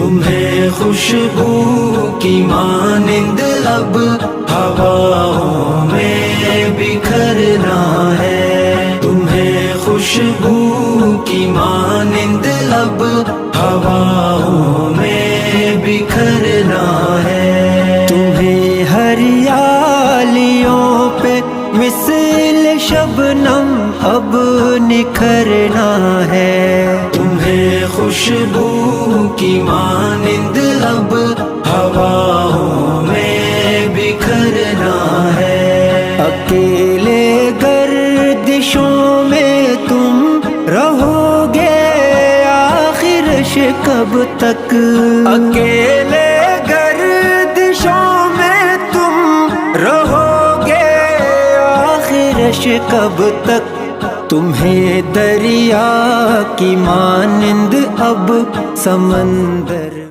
تمہیں خوشبو کی مانند اب ہواؤں میں بکھرنا ہے، تمہیں خوشبو کی مانند اب ہواؤں میں بکھرنا ہے، تمہیں ہریالیوں پہ مثل شبنم اب نکھرنا ہے، تمہیں خوشبو کی مانند اب ہواؤں میں بکھرنا ہے، اکیلے گردشوں میں تم رہو گے آخر کب تک، اکیلے گردشوں میں تم رہو گے آخر کب تک، تمہیں دریا کی مانند اب سمندر